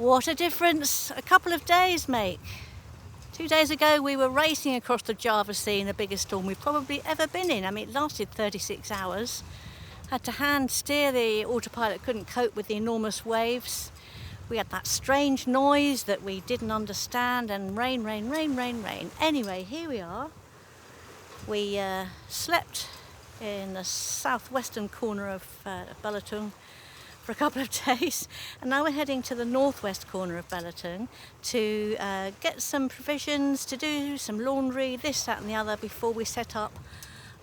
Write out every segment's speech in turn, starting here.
What a difference a couple of days make. 2 days ago we were racing across the Java Sea in the biggest storm we've probably ever been in. I mean, it lasted 36 hours. Had to hand steer, the autopilot couldn't cope with the enormous waves. We had that strange noise that we didn't understand, and rain. Anyway, here we are. We slept in the southwestern corner of Belitung for a couple of days, and now we're heading to the northwest corner of Belitung to get some provisions, to do some laundry, this, that and the other, before we set up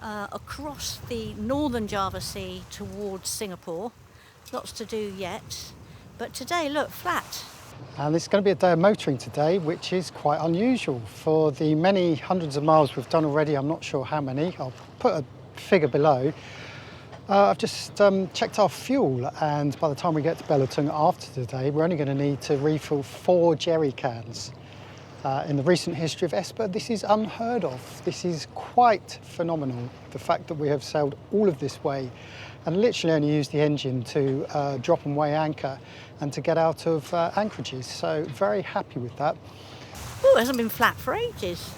across the northern Java Sea towards Singapore. Lots to do yet, but today, look, flat. And it's going to be a day of motoring today, which is quite unusual. For the many hundreds of miles we've done already, I'm not sure how many, I'll put a figure below. I've just checked our fuel, and by the time we get to Belitung after today, we're only going to need to refill 4 jerry cans. In the recent history of ESPA, this is unheard of. This is quite phenomenal, the fact that we have sailed all of this way and literally only used the engine to drop and weigh anchor and to get out of anchorages. So very happy with that. Oh, it hasn't been flat for ages.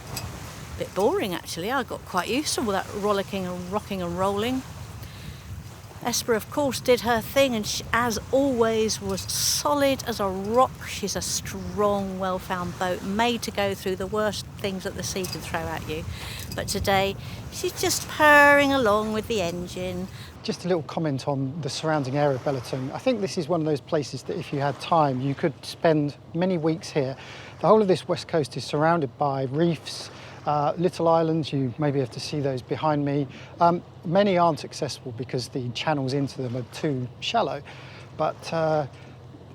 A bit boring, actually. I got quite used to all that rollicking and rocking and rolling. ESPA, of course, did her thing, and she, as always, was solid as a rock. She's a strong, well-found boat, made to go through the worst things that the sea can throw at you. But today, she's just purring along with the engine. Just a little comment on the surrounding area of Belitung. I think this is one of those places that if you had time, you could spend many weeks here. The whole of this west coast is surrounded by reefs, little islands. You maybe have to see those behind me. Many aren't accessible because the channels into them are too shallow, but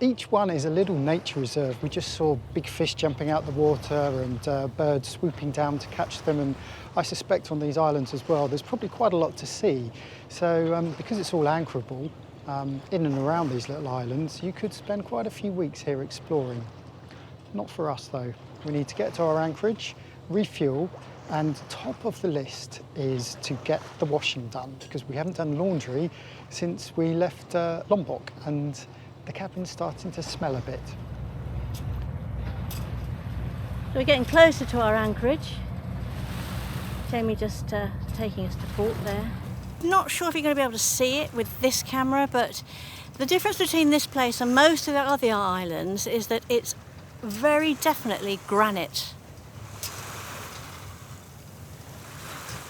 each one is a little nature reserve. We just saw big fish jumping out the water and birds swooping down to catch them, and I suspect on these islands as well there's probably quite a lot to see. So because it's all anchorable in and around these little islands, you could spend quite a few weeks here exploring. Not for us though. We need to get to our anchorage, refuel, and top of the list is to get the washing done, because we haven't done laundry since we left Lombok, and the cabin's starting to smell a bit. So we're getting closer to our anchorage. Jamie just taking us to port there. Not sure if you're going to be able to see it with this camera, but the difference between this place and most of the other islands is that it's very definitely granite.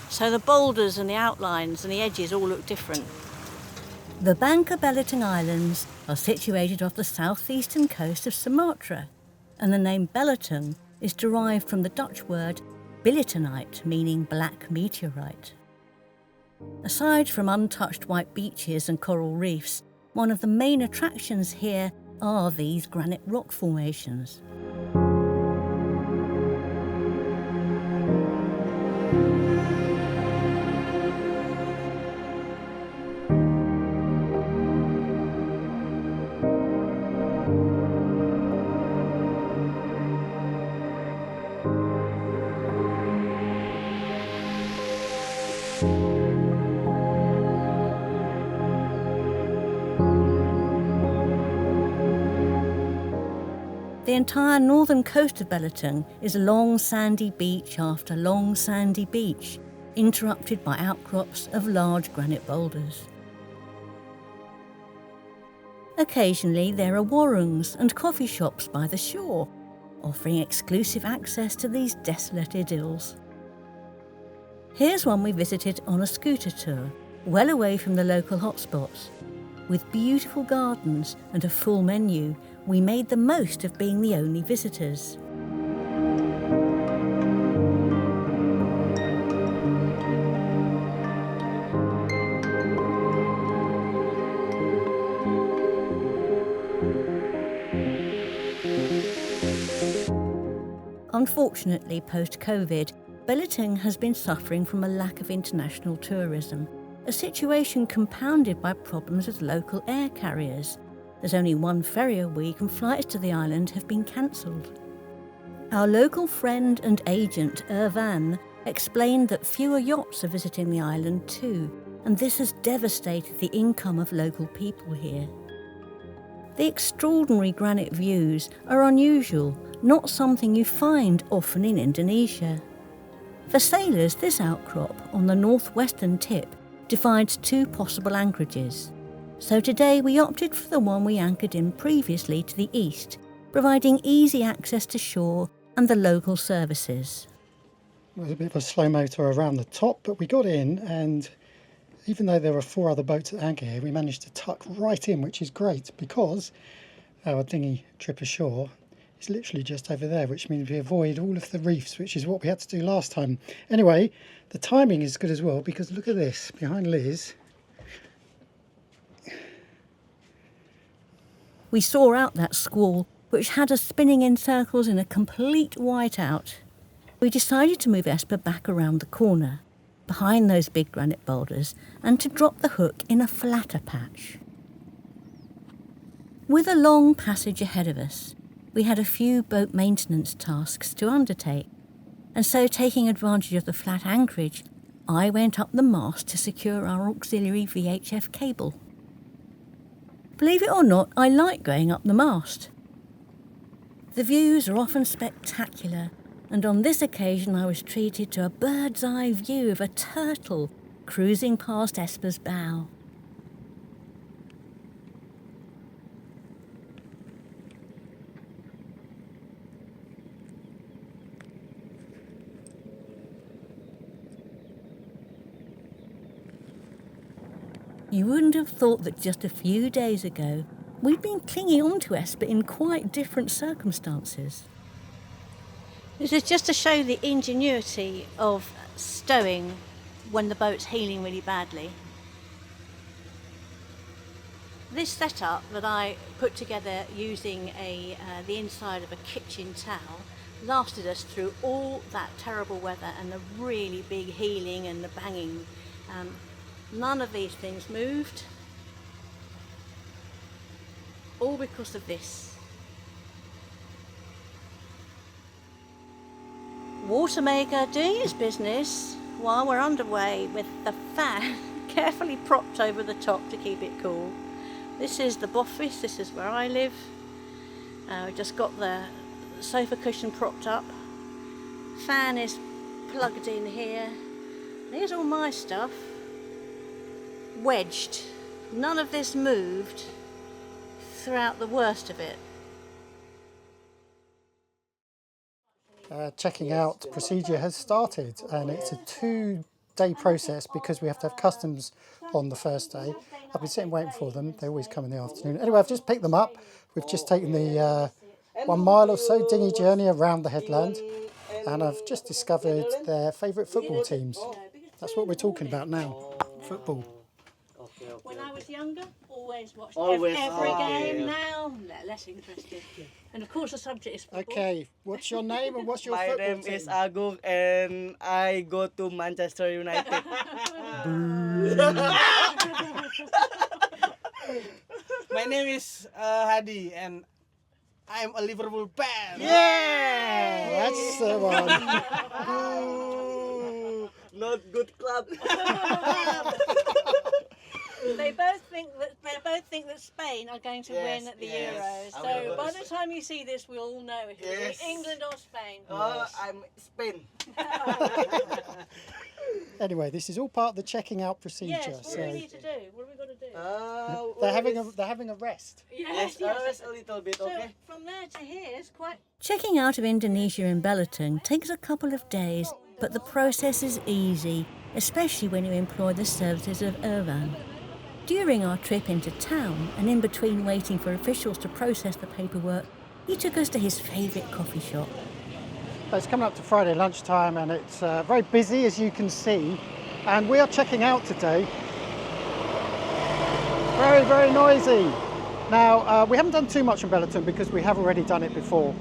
So the boulders and the outlines and the edges all look different. The Bangka Belitung Islands are situated off the southeastern coast of Sumatra, and the name Belitung is derived from the Dutch word bilitonite, meaning black meteorite. Aside from untouched white beaches and coral reefs, one of the main attractions here are these granite rock formations. The entire northern coast of Belitung is long sandy beach after long sandy beach, interrupted by outcrops of large granite boulders. Occasionally there are warungs and coffee shops by the shore, offering exclusive access to these desolate idylls. Here's one we visited on a scooter tour, well away from the local hotspots. With beautiful gardens and a full menu, we made the most of being the only visitors. Unfortunately, post-COVID, Belitung has been suffering from a lack of international tourism, a situation compounded by problems with local air carriers. There's only one ferry a week and flights to the island have been cancelled. Our local friend and agent, Irvan, explained that fewer yachts are visiting the island too, and this has devastated the income of local people here. The extraordinary granite views are unusual, not something you find often in Indonesia. For sailors, this outcrop on the northwestern tip divides two possible anchorages. So today we opted for the one we anchored in previously to the east, providing easy access to shore and the local services. There was a bit of a slow motor around the top, but we got in, and even though there were 4 other boats at anchor here, we managed to tuck right in, which is great because our dinghy trip ashore is literally just over there, which means we avoid all of the reefs, which is what we had to do last time. Anyway, the timing is good as well, because look at this behind Liz. We saw out that squall, which had us spinning in circles in a complete whiteout. We decided to move Esper back around the corner, behind those big granite boulders, and to drop the hook in a flatter patch. With a long passage ahead of us, we had a few boat maintenance tasks to undertake, and so taking advantage of the flat anchorage, I went up the mast to secure our auxiliary VHF cable. Believe it or not, I like going up the mast. The views are often spectacular, and on this occasion I was treated to a bird's eye view of a turtle cruising past Esper's bow. You wouldn't have thought that just a few days ago we'd been clinging on to Esper in quite different circumstances. This is just to show the ingenuity of stowing when the boat's heeling really badly. This setup that I put together using the inside of a kitchen towel lasted us through all that terrible weather and the really big heeling and the banging. None of these things moved, all because of this. Water maker doing his business while we're underway with the fan carefully propped over the top to keep it cool. This is the office, this is where I live. We've just got the sofa cushion propped up. Fan is plugged in here. Here's all my stuff. Wedged. None of this moved throughout the worst of it. Checking out procedure has started, and it's a 2-day process because we have to have customs on the first day. I've been sitting waiting for them. They always come in the afternoon. Anyway, I've just picked them up. We've just taken the 1 mile or so dinghy journey around the headland, and I've just discovered their favourite football teams. That's what we're talking about now, football. When I was younger, always watched every game. Now, less interested. And of course the subject is football. Okay, what's your name and what's your football team? My name is Agung and I go to Manchester United. My name is Hadi and I'm a Liverpool fan. Yeah! That's the one. Not good club. They both think that Spain are going to win at the Euros. So by the time you see this, we'll all know if it's England or Spain. I'm Spain. Anyway, this is all part of the checking out procedure. Yes, what do we need to do? What have we got to do? They're having a rest. Yes. A little bit, okay? So from there to here is quite... Checking out of Indonesia in Belitung takes a couple of days, but the process is easy, especially when you employ the services of Irvan. During our trip into town, and in between waiting for officials to process the paperwork, he took us to his favourite coffee shop. It's coming up to Friday lunchtime, and it's very busy, as you can see, and we are checking out today. Very, very noisy. Now, we haven't done too much on Belitung because we have already done it before,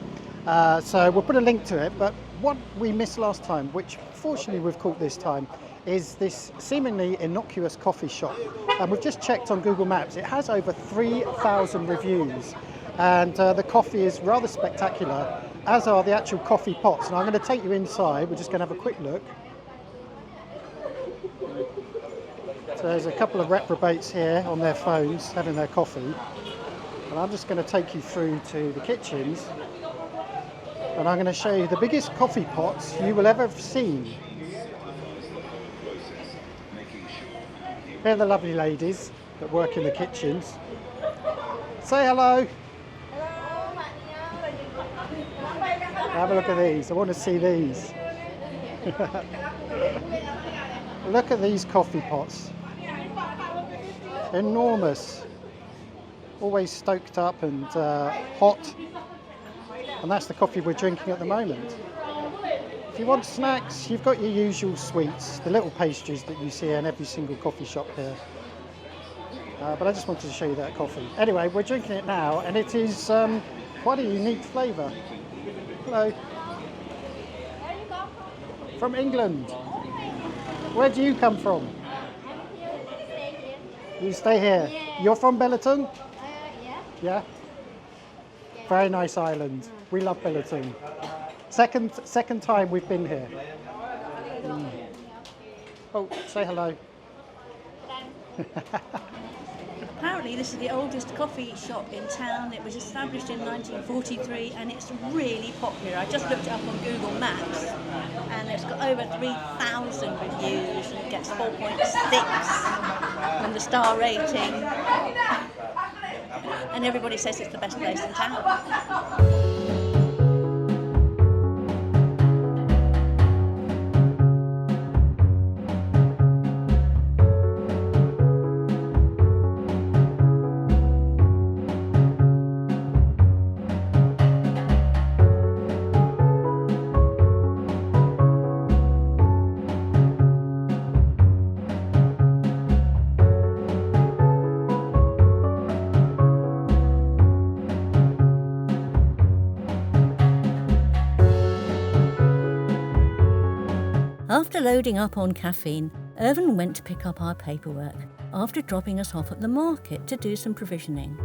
so we'll put a link to it, but what we missed last time, which fortunately we've caught this time, is this seemingly innocuous coffee shop. And we've just checked on Google Maps. It has over 3,000 reviews, and the coffee is rather spectacular, as are the actual coffee pots. And I'm going to take you inside. We're just going to have a quick look. So there's a couple of reprobates here on their phones having their coffee. And I'm just going to take you through to the kitchens, and I'm going to show you the biggest coffee pots you will ever have seen. They're the lovely ladies that work in the kitchens. Say hello. Have a look at these. I want to see these. Look at these coffee pots. Enormous. Always stoked up and hot. And that's the coffee we're drinking at the moment. If you want snacks, you've got your usual sweets, the little pastries that you see in every single coffee shop here. But I just wanted to show you that coffee. Anyway, we're drinking it now, and it is quite a unique flavour. Hello. From England. Where do you come from? You stay here. You're from Belitung? Yeah. Very nice island. We love Belitung. Second time we've been here. Oh, say hello. Apparently this is the oldest coffee shop in town. It was established in 1943 and it's really popular. I just looked it up on Google Maps and it's got over 3,000 reviews and it gets 4.6 on the star rating. And everybody says it's the best place in town. After loading up on caffeine, Irvin went to pick up our paperwork after dropping us off at the market to do some provisioning.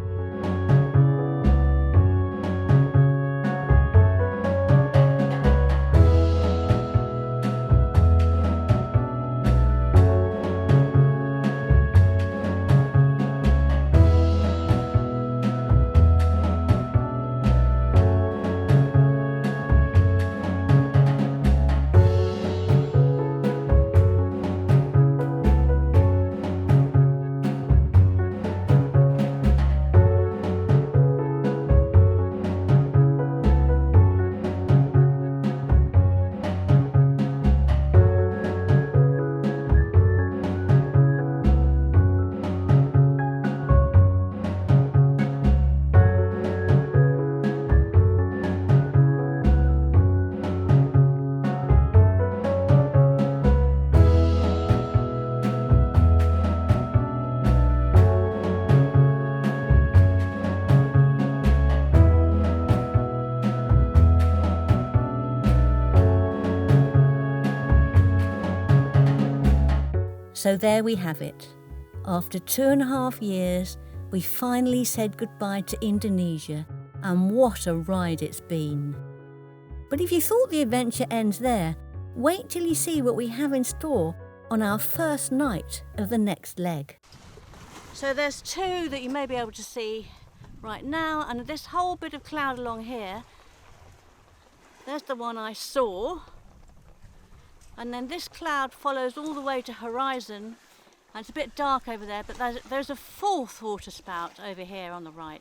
So there we have it. After 2.5 years, we finally said goodbye to Indonesia, and what a ride it's been. But if you thought the adventure ends there, wait till you see what we have in store on our first night of the next leg. So there's two that you may be able to see right now, and this whole bit of cloud along here, there's the one I saw. And then this cloud follows all the way to horizon, and it's a bit dark over there, but there's a fourth water spout over here on the right.